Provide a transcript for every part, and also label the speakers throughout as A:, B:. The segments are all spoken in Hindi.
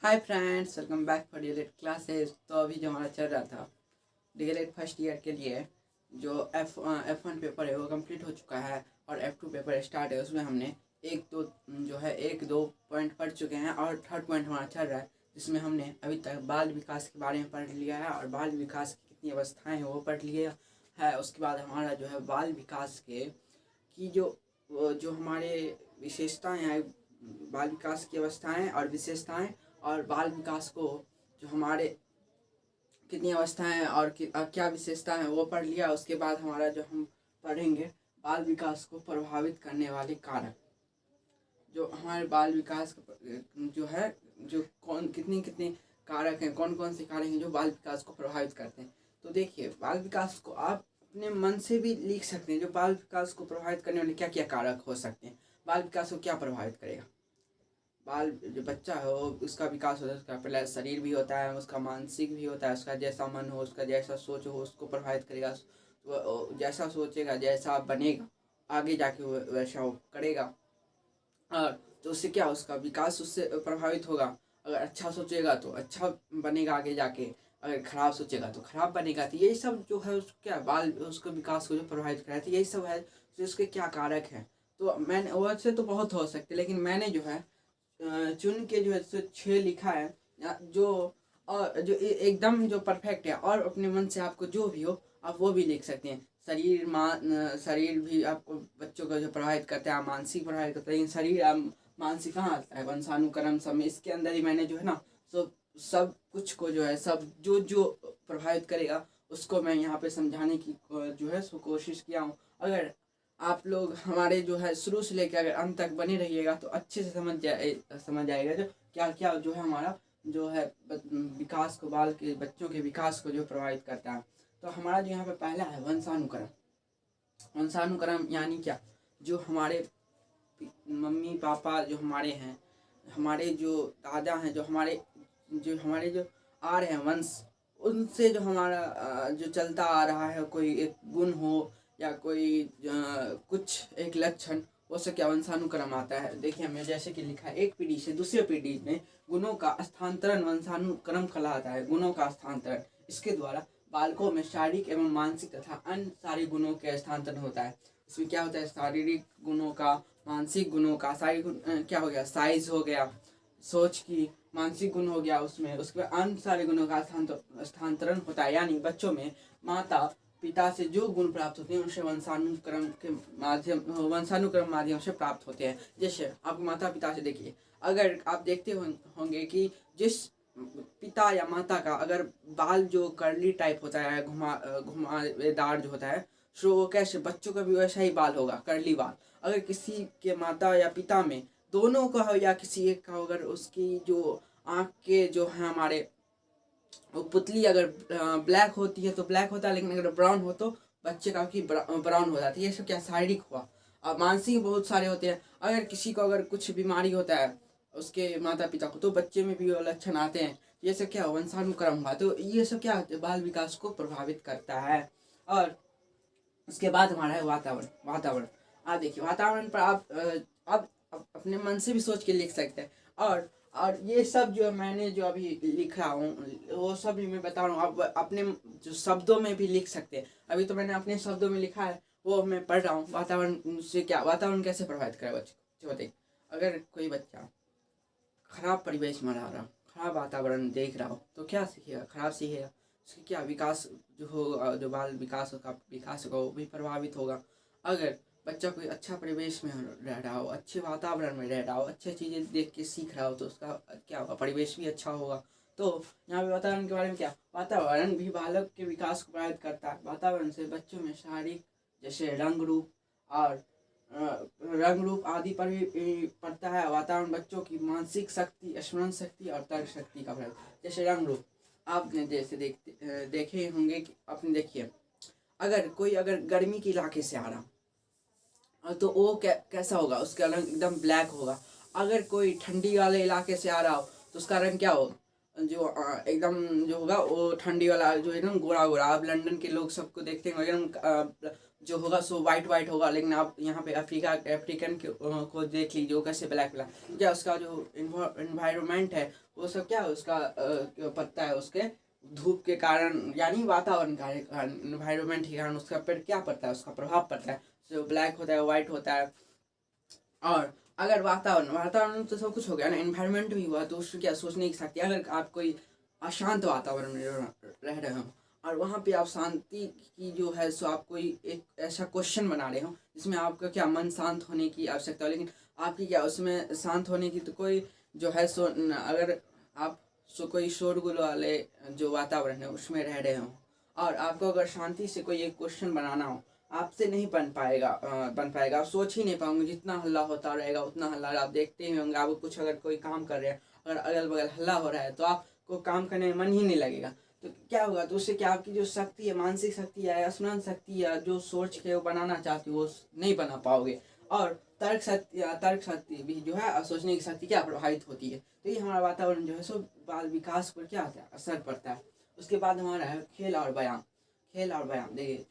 A: Hi friends, welcome back for DElEd classes. तो अभी जो हमारा चल रहा था डीएलएड फर्स्ट ईयर के लिए जो F1 पेपर है वो कंप्लीट हो चुका है और F2 पेपर स्टार्ट है। उसमें हमने एक दो पॉइंट पढ़ चुके हैं और थर्ड पॉइंट हमारा चल रहा है, जिसमें हमने अभी तक बाल विकास के बारे में पढ़ लिया है और बाल विकास की कितनी अवस्थाएँ हैं वो पढ़ लिया है। उसके बाद हमारा जो है बाल विकास की जो हमारे विशेषताएँ हैं, बाल विकास की अवस्थाएँ और विशेषताएँ और बाल विकास को जो हमारे कितनी अवस्थाएं हैं और क्या विशेषता है वो पढ़ लिया। उसके बाद हमारा जो हम पढ़ेंगे बाल विकास को प्रभावित करने वाले कारक, जो हमारे बाल विकास जो है, जो कौन कितनी कितने कारक हैं, कौन कौन से कारक हैं जो बाल विकास को प्रभावित करते हैं। तो देखिए, बाल विकास को आप अपने मन से भी लिख सकते हैं, जो बाल विकास को प्रभावित करने वाले क्या क्या कारक हो सकते हैं, बाल विकास को क्या प्रभावित करेगा। बाल जो बच्चा है वो उसका विकास होता है, उसका पहले शरीर भी होता है, उसका मानसिक भी होता है, उसका जैसा मन हो, उसका जैसा सोच हो उसको प्रभावित करेगा। वो जैसा सोचेगा, जैसा बनेगा, आगे जाके वो वैसा वो करेगा। और तो उससे क्या, उसका विकास उससे प्रभावित होगा। अगर अच्छा सोचेगा तो अच्छा बनेगा आगे जाके, अगर खराब सोचेगा तो खराब बनेगा। तो यही सब जो है क्या बाल उसके विकास को जो प्रभावित कराए, तो यही सब है जो उसके क्या कारक हैं। तो मैंने वैसे तो बहुत हो सकते, लेकिन मैंने जो है चुन के जो है 6 लिखा है, जो और जो एकदम जो परफेक्ट है। और अपने मन से आपको जो भी हो आप वो भी लिख सकते हैं। शरीर भी आपको बच्चों को जो प्रभावित करता है, मानसिक प्रभावित करता है, लेकिन शरीर मानसिक कहाँ आता है, वंशानुक्रम सब में। इसके अंदर ही मैंने जो है ना सब कुछ को जो है सब जो जो प्रभावित करेगा उसको मैं यहाँ पे समझाने की जो है सो कोशिश किया हूँ। अगर आप लोग हमारे जो है शुरू से लेकर अगर अंत तक बने रहिएगा तो अच्छे से समझ आएगा जो क्या क्या जो है हमारा जो है विकास को, बाल के बच्चों के विकास को जो प्रभावित करता है। तो हमारा जो यहाँ पे पहला है वंशानुक्रम। वंशानुक्रम यानी क्या, जो हमारे मम्मी पापा जो हमारे हैं, हमारे जो दादा हैं, जो हमारे जो आ रहे हैं वंश, उनसे जो हमारा जो चलता आ रहा है कोई एक गुण हो या कोई कुछ एक लक्षण, वो सब क्या वंशानुक्रम आता है। देखिए हमें जैसे कि लिखा है, एक पीढ़ी से दूसरे पीढ़ी में गुणों का स्थानांतरण वंशानुक्रम कहलाता है। गुणों का स्थानांतरण, इसके द्वारा बालकों में शारीरिक एवं मानसिक तथा अन्य सारे गुणों के स्थानांतरण होता है। इसमें क्या होता है, शारीरिक गुणों का, मानसिक गुणों का, शारीरिक क्या हो गया, साइज हो गया, सोच की, मानसिक गुण हो गया उसमें, उसके बाद अन्य सारे गुणों का स्थानांतरण होता है। यानी बच्चों में माता पिता से जो गुण प्राप्त होते हैं उनसे वंशानुक्रम माध्यम से प्राप्त होते हैं। जैसे आप माता पिता से देखिए, अगर आप देखते होंगे कि जिस पिता या माता का अगर बाल जो कर्ली टाइप होता है, घुमावेदार जो होता है, सो वो कैसे बच्चों का भी वैसा ही बाल होगा, कर्ली बाल। अगर किसी के माता या पिता में दोनों का हो या किसी एक का, अगर उसकी जो आँख के जो है हमारे वो पुतली अगर ब्लैक होती है तो ब्लैक होता है, लेकिन अगर ब्राउन हो तो बच्चे का भी ब्राउन हो जाती है। ये सब क्या शारीरिक हुआ। अब मानसिक बहुत सारे होते हैं। अगर किसी को अगर कुछ बीमारी होता है उसके माता पिता को, तो बच्चे में भी वो लक्षण आते हैं। ये सब क्या वंशानुक्रम हुआ। तो ये सब क्या बाल विकास को प्रभावित करता है। और उसके बाद हमारा है वातावरण। वातावरण आप देखिए, वातावरण पर आप अपने मन से भी सोच के लिख सकते हैं। और ये सब जो मैंने जो अभी लिखा हूँ वो सब भी मैं बता रहा हूँ, आप अपने जो शब्दों में भी लिख सकते हैं। अभी तो मैंने अपने शब्दों में लिखा है, वो मैं पढ़ रहा हूँ। वातावरण से क्या, वातावरण कैसे प्रभावित करे बच्चे को, बताइए। अगर कोई बच्चा खराब परिवेश में रह रहा हो, खराब वातावरण देख रहा हो, तो क्या सीखेगा, खराब सीखेगा। उसकी क्या विकास जो होगा, जो बाल विकास का विकास होगा वो भी प्रभावित होगा। अगर बच्चा कोई अच्छा परिवेश में रह रहा हो, अच्छे वातावरण में रह रहा हो, अच्छी चीज़ें देख के सीख रहा हो, तो उसका क्या होगा, परिवेश भी अच्छा होगा। तो यहाँ पे वातावरण के बारे में क्या, वातावरण भी बालक के विकास को प्रभावित करता है। वातावरण से बच्चों में शारीरिक जैसे रंग रूप आदि पर भी पड़ता है। वातावरण बच्चों की मानसिक शक्ति, स्मरण शक्ति और तर्क शक्ति का प्रयोग। जैसे रंग रूप आपने जैसे देखे होंगे कि आपने देखिए, अगर गर्मी के इलाके से आ रहा तो वो कैसा होगा, उसका रंग एकदम ब्लैक होगा। अगर कोई ठंडी वाले इलाके से आ रहा हो तो उसका रंग क्या हो, जो एकदम जो होगा वो ठंडी वाला जो एकदम गोरा गोरा। आप लंदन के लोग सबको देखते हैं एकदम जो होगा सो वाइट वाइट होगा, लेकिन आप यहाँ पे अफ्रीकन को देख लीजिए कैसे ब्लैक ब्लैक, क्या उसका जो इन्वायरमेंट है वो सब क्या है, उसका पत्ता है उसके धूप के कारण यानी वातावरण का इन्वायरमेंट के कारण उसका पेड़ क्या पड़ता है, उसका प्रभाव पड़ता है, जो ब्लैक होता है वाइट होता है। और अगर वातावरण तो सब कुछ हो गया ना, एनवायरनमेंट भी हुआ तो उसको क्या सोचने की शक्ति, अगर आप कोई अशांत वातावरण में रह रहे हो और वहाँ पे आप शांति की जो है सो आप कोई एक ऐसा क्वेश्चन बना रहे हो जिसमें आपका क्या मन शांत होने की आवश्यकता हो, लेकिन आपकी क्या उसमें शांत होने की तो कोई जो है सो अगर आप कोई शोरगुल वाले जो वातावरण है उसमें रह रहे हो और आपको अगर शांति से कोई एक क्वेश्चन बनाना हो, आपसे नहीं बन पाएगा आप सोच ही नहीं पाओगे, जितना हल्ला होता रहेगा उतना हल्ला आप देखते ही होंगे। आप कुछ अगर कोई काम कर रहे हैं, अगर अगल बगल हल्ला हो रहा है तो आपको काम करने में मन ही नहीं लगेगा। तो क्या होगा, तो उससे क्या आपकी जो शक्ति है, मानसिक शक्ति है या स्मरण शक्ति या जो सोच के वो बनाना चाहती हो वो नहीं बना पाओगे। और तर्क शक्ति भी जो है सोचने की शक्ति क्या प्रभावित होती है। तो ये हमारा वातावरण जो है सो बाल विकास पर क्या होता है, असर पड़ता है। उसके बाद हमारा है खेल और व्यायाम। देखिए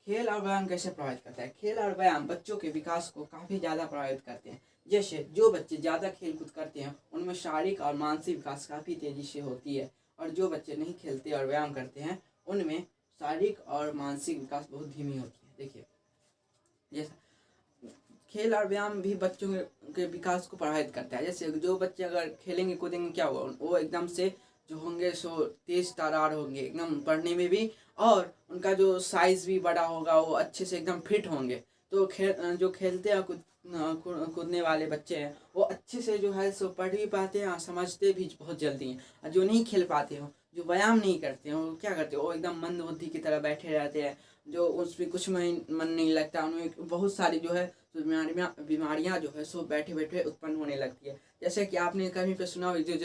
A: खेल और व्यायाम कैसे प्रभावित करता है। खेल और व्यायाम बच्चों के विकास को काफ़ी ज़्यादा प्रभावित करते हैं। जैसे जो बच्चे ज़्यादा खेल कूद करते हैं उनमें शारीरिक और मानसिक विकास काफ़ी तेज़ी से होती है, और जो बच्चे नहीं खेलते और व्यायाम करते हैं उनमें शारीरिक और मानसिक विकास बहुत धीमी होती है। देखिए जैसे खेल और व्यायाम भी बच्चों के विकास को प्रभावित करता है। जैसे जो बच्चे अगर खेलेंगे कूदेंगे क्या होगा, वो एकदम से जो होंगे सो तेज तर्रार होंगे एकदम पढ़ने में भी, और उनका जो साइज भी बड़ा होगा, वो अच्छे से एकदम फिट होंगे। तो जो खेलते हैं कूदने वाले बच्चे हैं वो अच्छे से जो है सो पढ़ भी पाते हैं और समझते भी बहुत जल्दी हैं। और जो नहीं खेल पाते हो, जो व्यायाम नहीं करते हैं, वो क्या करते हैं, वो एकदम मंद बुद्धि की तरह बैठे रहते हैं, जो उसमें कुछ में मन नहीं लगता, उनमें बहुत सारी जो है बीमारियाँ जो है सो बैठे बैठे उत्पन्न होने लगती है। जैसे कि आपने कहीं पे सुना हो, जो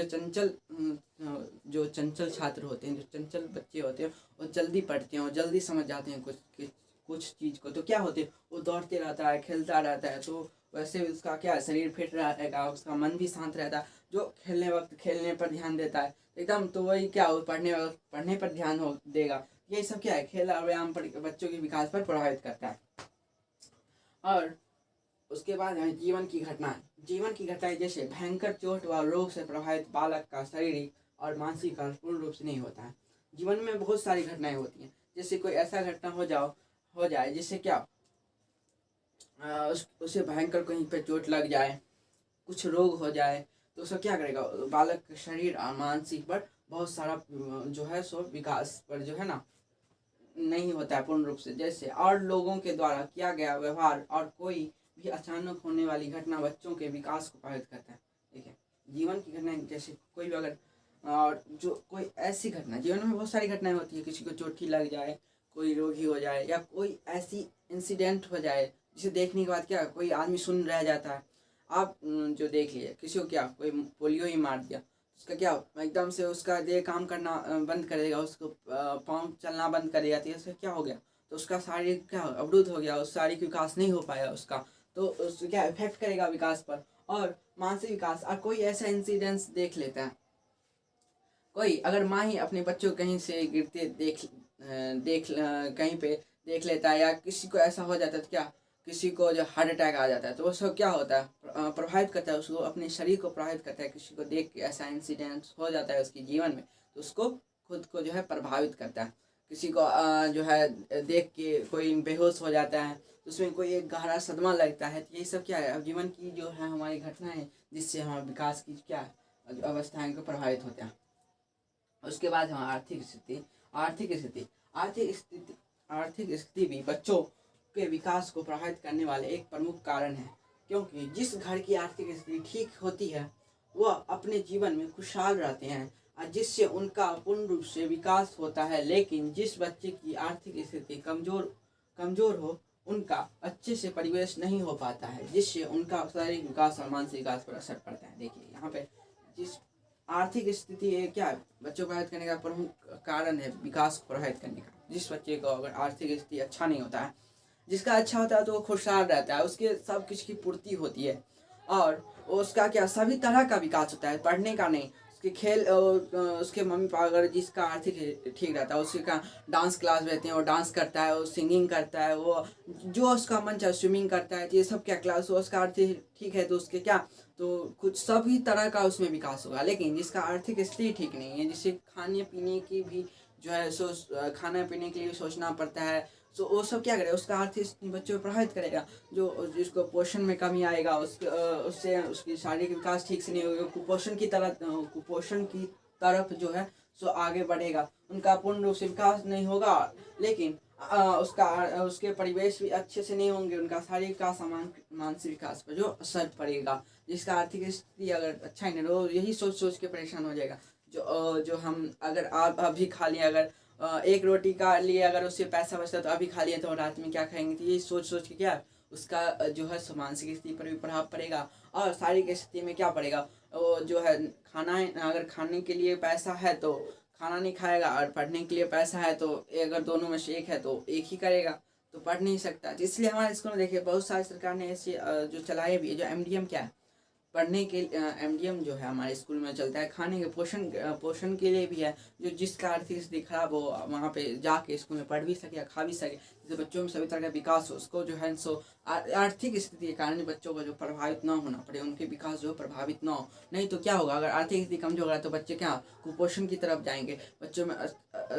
A: चंचल छात्र होते हैं, जो चंचल बच्चे होते हैं, वो जल्दी पढ़ते हैं और जल्दी समझ जाते हैं कुछ चीज़ को। तो क्या होते हैं, वो दौड़ते रहता है, खेलता रहता है, तो वैसे उसका क्या शरीर फिट रहेगा, उसका मन भी शांत रहता है। जो खेलने वक्त खेलने पर ध्यान देता है एकदम, तो वही क्या हो पढ़ने पर ध्यान देगा। ये सब क्या है, खेल और व्यायाम पर बच्चों के विकास पर प्रभावित करता है। और उसके बाद है जीवन की घटनाएं। जैसे भयंकर चोट व रोग से प्रभावित बालक का शारीरिक और मानसिक विकास पूर्ण रूप से नहीं होता है। जीवन में बहुत सारी घटनाएं होती हैं। जैसे कोई ऐसा घटना हो जाए जिससे क्या उसे भयंकर कहीं पे चोट लग जाए, कुछ रोग हो जाए, तो उसका क्या करेगा, बालक के शरीर और मानसिक पर बहुत सारा जो है सो विकास पर जो है ना नहीं होता है पूर्ण रूप से। जैसे और लोगों के द्वारा किया गया व्यवहार और कोई भी अचानक होने वाली घटना बच्चों के विकास को प्रभावित करता है। देखिए जीवन की घटनाएं, जैसे कोई भी अगर और जो कोई ऐसी घटना, जीवन में बहुत सारी घटनाएं होती है, किसी को चोट ही लग जाए, कोई रोगी हो जाए, या कोई ऐसी इंसिडेंट हो जाए जिसे देखने के बाद क्या कोई आदमी सुन रह जाता है। आप जो देख लिए किसी को क्या कोई पोलियो ही मार दिया, उसका क्या एकदम से उसका देह काम करना बंद करेगा, उसको पाँव चलना बंद करेगा, तो इससे क्या हो गया, तो उसका शारीरिक क्या अवरुद्ध हो गया, उस शारीरिक विकास नहीं हो पाया उसका, तो उससे क्या इफेक्ट करेगा विकास पर। और मानसिक विकास, और कोई ऐसा इंसिडेंस देख लेता है, कोई अगर माँ ही अपने बच्चों कहीं से गिरते कहीं पे देख लेता है, या किसी को ऐसा हो जाता है, तो क्या किसी को जो हार्ट अटैक आ जाता है, तो उसको क्या होता है, प्रभावित करता है, उसको अपने शरीर को प्रभावित करता है। किसी को देख के ऐसा इंसिडेंट हो जाता है उसके जीवन में, तो उसको खुद को जो है प्रभावित करता है। किसी को जो है देख के कोई बेहोश हो जाता है, तो उसमें कोई एक गहरा सदमा लगता है। तो यही सब क्या है, अब जीवन की जो है हमारी घटना है जिससे हमारे विकास की क्या अवस्थाएं को प्रभावित होते हैं। उसके बाद हम आर्थिक स्थिति भी बच्चों के विकास को प्रभावित करने वाले एक प्रमुख कारण है, क्योंकि जिस घर की आर्थिक स्थिति ठीक होती है वह अपने जीवन में खुशहाल रहते हैं और जिससे उनका पूर्ण रूप से विकास होता है। लेकिन जिस बच्चे की आर्थिक स्थिति कमजोर हो, उनका अच्छे से परिवेश नहीं हो पाता है, जिससे उनका शारीरिक विकास और मानसिक विकास पर असर पड़ता है। देखिए यहाँ पे जिस आर्थिक स्थिति है क्या बच्चों को प्रभावित करने का प्रमुख कारण है, विकास को प्रभावित करने का। जिस बच्चे को अगर आर्थिक स्थिति अच्छा नहीं होता है, जिसका अच्छा होता है तो वो खुशहाल रहता है, उसके सब कुछ की पूर्ति होती है और उसका क्या सभी तरह का विकास होता है, पढ़ने का नहीं, उसके खेल उसके मम्मी पापा अगर जिसका आर्थिक ठीक रहता है उसके का डांस क्लास रहते हैं, वो डांस करता है, वो सिंगिंग करता है, वो जो उसका मन चाहे स्विमिंग करता है, ये सब क्या क्लास हो, उसका आर्थिक ठीक है तो उसके क्या तो कुछ सभी तरह का उसमें विकास होगा। लेकिन जिसका आर्थिक स्थिति ठीक नहीं है, जिसे खाने पीने की भी जो है सो खाने पीने के लिए भी सोचना पड़ता है, तो वो सब क्या करेगा, उसका आर्थिक स्थिति बच्चों को प्रभावित करेगा। जो जिसको पोषण में कमी आएगा उससे उसकी शारीरिक विकास ठीक से नहीं होगा, कुपोषण की तरफ जो है सो आगे बढ़ेगा, उनका पूर्ण रूप से विकास नहीं होगा। लेकिन उसके परिवेश भी अच्छे से नहीं होंगे, उनका शारीरिक विकास मानसिक विकास पर जो असर पड़ेगा। जिसका आर्थिक स्थिति अगर अच्छा ही नहीं रहो, यही सोच सोच के परेशान हो जाएगा। जो हम अगर आप अभी खा लिए, अगर एक रोटी का लिए अगर उससे पैसा बचता तो अभी खा लिया तो रात में क्या खाएंगे, तो यही सोच सोच के क्या उसका जो है मानसिक स्थिति पर भी प्रभाव पड़ेगा। और शारीरिक स्थिति में क्या पड़ेगा, वो जो है खाना अगर खाने के लिए पैसा है तो खाना नहीं खाएगा, और पढ़ने के लिए पैसा है तो अगर दोनों में से एक है तो एक ही करेगा, तो पढ़ नहीं सकता। इसलिए हमारे स्कूल में देखिए बहुत सारी सरकार ने ऐसे जो चलाए भी है, जो एमडीएम क्या है पढ़ने के एमडीएम जो है हमारे स्कूल में चलता है, खाने के पोषण के लिए भी है। जो जिसका आर्थिक स्थिति खराब हो वहाँ पे जाके स्कूल में पढ़ भी सके या खा भी सके, जिससे बच्चों में सभी तरह का विकास हो। उसको जो है सो आर्थिक स्थिति के कारण बच्चों को जो प्रभावित ना होना पड़े, उनके विकास जो प्रभावित ना हो। नहीं तो क्या होगा, अगर आर्थिक स्थिति कमजोर होगा तो बच्चे क्या कुपोषण की तरफ जाएंगे, बच्चों में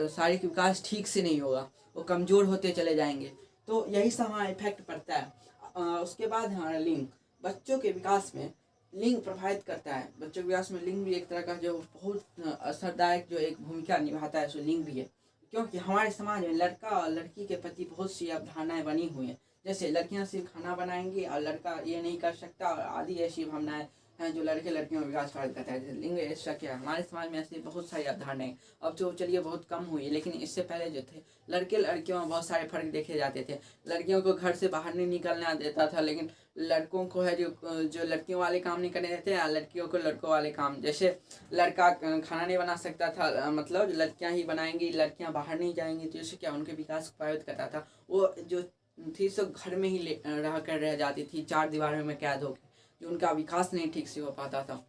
A: शारीरिक विकास ठीक से नहीं होगा, वो कमजोर होते चले जाएंगे। तो यही सब हमारा इफेक्ट पड़ता है। उसके बाद हमारा लिंग, बच्चों के विकास में लिंग प्रभावित करता है। बच्चों के विकास में लिंग भी एक तरह का जो बहुत असरदायक जो एक भूमिका निभाता है, सो लिंग भी है। क्योंकि हमारे समाज में लड़का और लड़की के प्रति बहुत सी अवधारणाएं बनी हुई हैं। जैसे लड़कियां सिर्फ खाना बनाएंगी और लड़का ये नहीं कर सकता, और आदि ऐसी भावनाएं हैं जो लड़के लड़कियों में विकास प्रभावित करता है। लिंग ऐसा क्या है, हमारे समाज में ऐसी बहुत सारी अवधारणाएं अब तो चलिए बहुत कम हुई है, लेकिन इससे पहले जो थे लड़के लड़कियों में बहुत सारे फर्क देखे जाते थे। लड़कियों को घर से बाहर नहीं निकलना देता था, लेकिन लड़कों को है जो लड़कियों वाले काम नहीं करने देते, या लड़कियों को लड़कों वाले काम, जैसे लड़का खाना नहीं बना सकता था, मतलब लड़कियां ही बनाएंगी, लड़कियां बाहर नहीं जाएंगी, तो इससे क्या उनके विकास को प्रभावित करता था। वो जो थी सो घर में ही रह कर रह जाती थी, चार दीवारों में कैद होकर, जो उनका विकास नहीं ठीक से हो पाता था।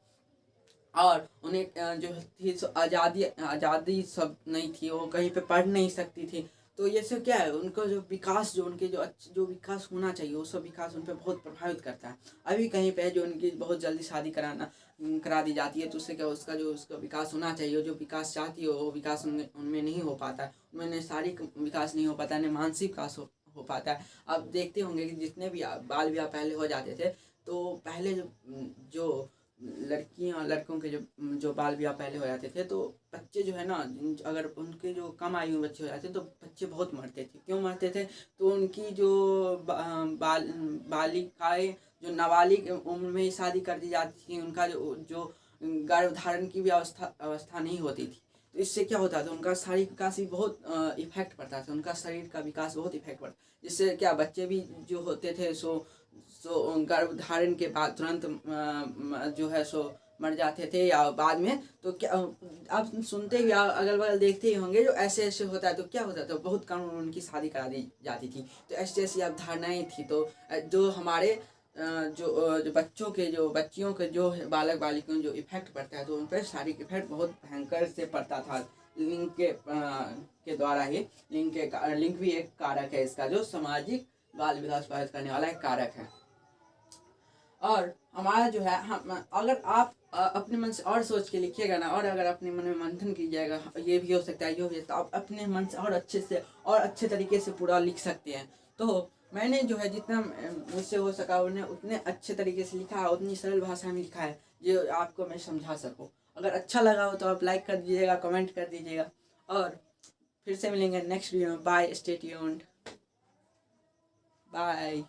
A: और उन्हें जो थी सो आज़ादी सब नहीं थी, वो कहीं पे पढ़ नहीं सकती थी। तो ये सब क्या है, उनका जो विकास जो उनके जो विकास होना चाहिए वो सब विकास उन पर बहुत प्रभावित करता है। अभी कहीं पे जो उनकी बहुत जल्दी शादी करा दी जाती है, तो उससे क्या उसका विकास होना चाहिए, जो विकास चाहती है वो विकास उनमें नहीं हो पाता है। उनमें शारीरिक विकास नहीं हो पाता है, मानसिक विकास हो पाता है। आप देखते होंगे कि जितने भी बाल विवाह पहले हो जाते थे, तो पहले जो लड़कियां और लड़कों के जो बाल विवाह पहले हो जाते थे, तो बच्चे जो है ना, अगर उनके जो कम आयु में बच्चे हो जाते तो बच्चे बहुत मरते थे। क्यों मरते थे, तो उनकी जो बालिकाएं जो नाबालिग उम्र में ही शादी कर दी जाती थी, उनका जो गर्भधारण की भी अवस्था नहीं होती थी। तो इससे क्या होता था, उनका शारीरिक विकास भी बहुत इफेक्ट पड़ता था, उनका शरीर का विकास बहुत इफेक्ट पड़ता, जिससे क्या बच्चे भी जो होते थे सो गर्भधारण के बाद तुरंत जो है सो मर जाते थे, या बाद में तो क्या आप सुनते ही अगल बगल देखते ही होंगे, जो ऐसे ऐसे होता है तो क्या होता था, बहुत कम उनकी शादी करा दी जाती थी। तो ऐसी ऐसी अवधारणाएं थी। तो जो हमारे जो बच्चियों के जो बालक बालिकाओं जो इफेक्ट पड़ता है, तो उन पर शारीरिक इफेक्ट बहुत भयंकर से पड़ता था। लिंग के द्वारा ही लिंग भी एक कारक है इसका, जो सामाजिक बाल विकास प्रभावित करने वाला एक कारक है। और हमारा जो है अगर आप अपने मन से और सोच के लिखिएगा ना, और अगर अपने मन में मंथन कीजिएगा, ये भी हो सकता है, ये भी, तो आप अपने मन से और अच्छे से और अच्छे तरीके से पूरा लिख सकते हैं। तो मैंने जो है जितना मुझसे हो सका उन्हें उतने अच्छे तरीके से लिखा है, उतनी सरल भाषा में लिखा है जो आपको मैं समझा सकूं। अगर अच्छा लगा हो तो आप लाइक कर दीजिएगा, कमेंट कर दीजिएगा, और फिर से मिलेंगे नेक्स्ट वीडियो में। Bye, stay tuned, bye.